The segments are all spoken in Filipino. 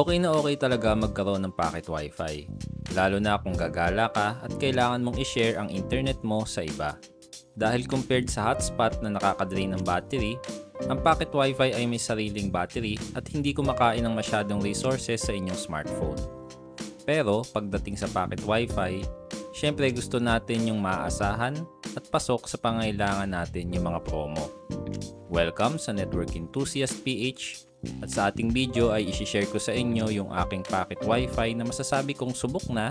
Okay na okay talaga magkaroon ng pocket wifi, lalo na kung gagala ka at kailangan mong i-share ang internet mo sa iba. Dahil compared sa hotspot na nakakadrain ng battery, ang pocket wifi ay may sariling battery at hindi kumakain ng masyadong resources sa inyong smartphone. Pero pagdating sa pocket wifi, syempre gusto natin yung maaasahan at pasok sa pangailangan natin yung mga promo. Welcome sa Network Enthusiast PH. At sa ating video ay isi-share ko sa inyo yung aking pocket wifi na masasabi kong subok na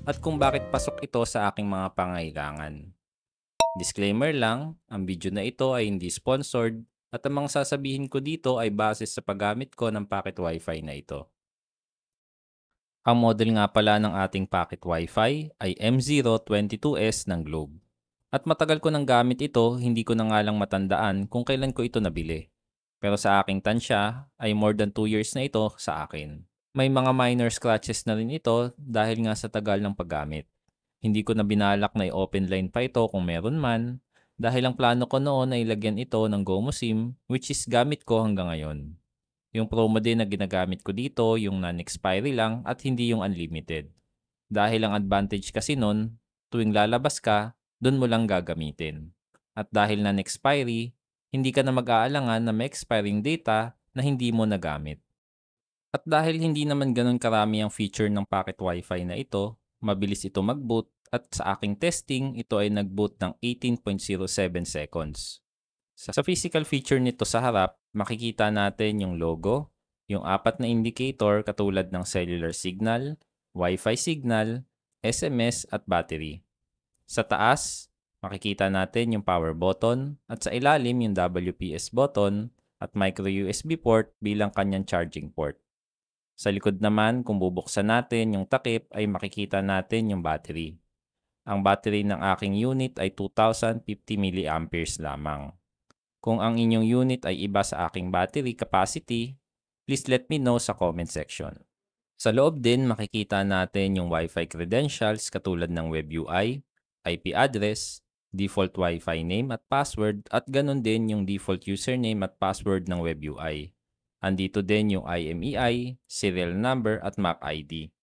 at kung bakit pasok ito sa aking mga pangailangan. Disclaimer lang, ang video na ito ay hindi sponsored at ang mga sasabihin ko dito ay base sa paggamit ko ng pocket wifi na ito. Ang model nga pala ng ating pocket wifi ay M022S ng Globe. At matagal ko nang gamit ito, hindi ko na nga lang matandaan kung kailan ko ito nabili. Pero sa aking tansya ay more than 2 years na ito sa akin. May mga minor scratches na rin ito dahil nga sa tagal ng paggamit. Hindi ko na binalak na i-open line pa ito kung meron man dahil ang plano ko noon ay lagyan ito ng GoMo SIM which is gamit ko hanggang ngayon. Yung promo din na ginagamit ko dito yung non-expiry lang at hindi yung unlimited. Dahil ang advantage kasi nun, tuwing lalabas ka, dun mo lang gagamitin. At dahil non-expiry, hindi ka na mag-aalangan na may expiring data na hindi mo nagamit. At dahil hindi naman ganun karami ang feature ng pocket wifi na ito, mabilis ito mag-boot at sa aking testing, ito ay nag-boot ng 18.07 seconds. Sa physical feature nito sa harap, makikita natin yung logo, yung 4 na indicator katulad ng cellular signal, Wi-Fi signal, SMS at battery. Sa taas, makikita natin yung power button at sa ilalim yung WPS button at micro USB port bilang kanyang charging port. Sa likod naman, kung bubuksan natin yung takip ay makikita natin yung battery. Ang battery ng aking unit ay 2050 mAh lamang. Kung ang inyong unit ay iba sa aking battery capacity, please let me know sa comment section. Sa loob din makikita natin yung Wi-Fi credentials katulad ng web UI, IP address, default Wi-Fi name at password at ganun din yung default username at password ng web UI. Andito din yung IMEI, serial number at MAC ID.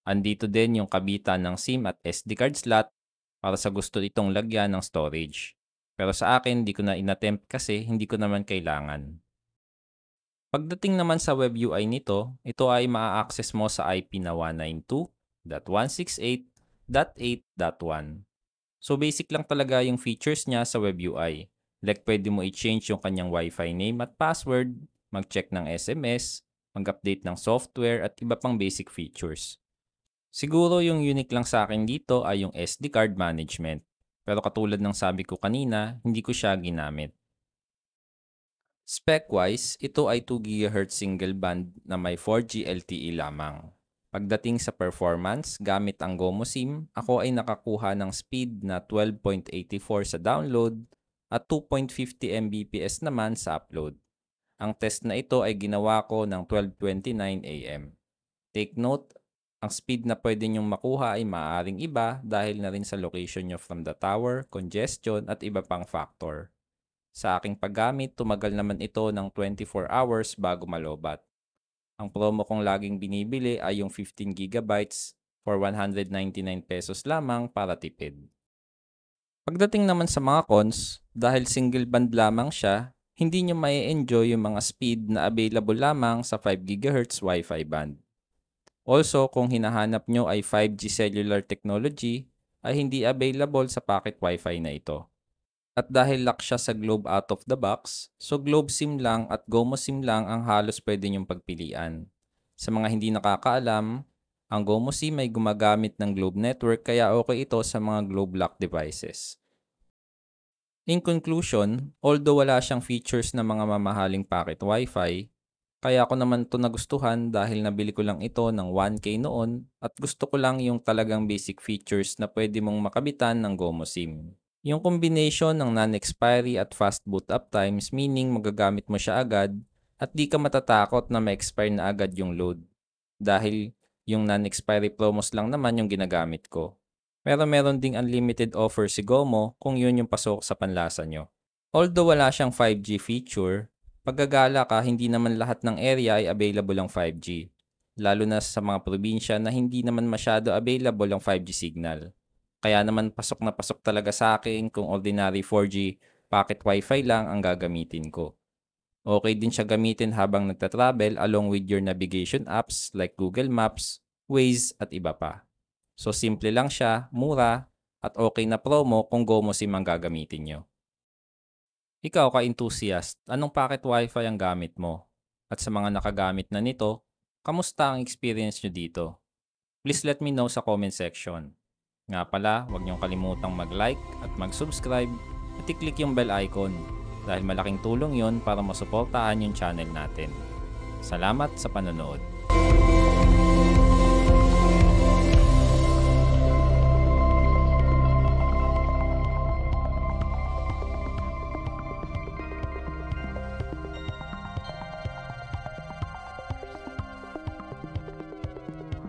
Andito din yung kabitan ng SIM at SD card slot para sa gusto itong lagyan ng storage. Pero sa akin, di ko na inattempt kasi hindi ko naman kailangan. Pagdating naman sa web UI nito, ito ay maa-access mo sa IP na 192.168.8.1. So basic lang talaga yung features niya sa web UI. Like pwede mo i-change yung kanyang Wi-Fi name at password, mag-check ng SMS, mag-update ng software at iba pang basic features. Siguro yung unique lang sa akin dito ay yung SD card management. Pero katulad ng sabi ko kanina, hindi ko siya ginamit. Spec-wise, ito ay 2 GHz single band na may 4G LTE lamang. Pagdating sa performance, gamit ang GoMo SIM, ako ay nakakuha ng speed na 12.84 sa download at 2.50 Mbps naman sa upload. Ang test na ito ay ginawa ko ng 12:29 AM. Take note, ang speed na pwede nyong makuha ay maaaring iba dahil na rin sa location nyo from the tower, congestion at iba pang factor. Sa aking paggamit, tumagal naman ito ng 24 hours bago malobat. Ang promo kong laging binibili ay yung 15 gigabytes for 199 pesos lamang para tipid. Pagdating naman sa mga cons, dahil single band lamang siya, hindi nyo mai-enjoy yung mga speed na available lamang sa 5 GHz Wi-Fi band. Also, kung hinahanap nyo ay 5G cellular technology, ay hindi available sa pocket Wi-Fi na ito. At dahil lock siya sa Globe out of the box, so Globe SIM lang at GoMo SIM lang ang halos pwede niyong pagpilian. Sa mga hindi nakakaalam, ang GoMo SIM ay gumagamit ng Globe network kaya okay ito sa mga Globe lock devices. In conclusion, although wala siyang features na mga mamahaling pocket Wi-Fi, kaya ako naman ito nagustuhan dahil nabili ko lang ito ng 1K noon at gusto ko lang yung talagang basic features na pwede mong makabitan ng GoMo SIM. Yung combination ng non-expiry at fast boot up times meaning magagamit mo siya agad at di ka matatakot na ma-expire na agad yung load. Dahil yung non-expiry promos lang naman yung ginagamit ko. Pero meron ding unlimited offer si GoMo kung yun yung pasok sa panlasa nyo. Although wala siyang 5G feature, pag gagala ka hindi naman lahat ng area ay available ang 5G. lalo na sa mga probinsya na hindi naman masyado available ang 5G signal. Kaya naman pasok na pasok talaga sa akin kung ordinary 4G pocket wifi lang ang gagamitin ko. Okay din siya gamitin habang nagta-travel along with your navigation apps like Google Maps, Waze at iba pa. So simple lang siya, mura, at okay na promo kung GoMo SIM ang gagamitin nyo. Ikaw ka-enthusiast, anong packet wifi ang gamit mo? At sa mga nakagamit na nito, kamusta ang experience nyo dito? Please let me know sa comment section. Nga pala, huwag niyong kalimutang mag-like at mag-subscribe at i-click yung bell icon dahil malaking tulong yon para masuportahan yung channel natin. Salamat sa panonood.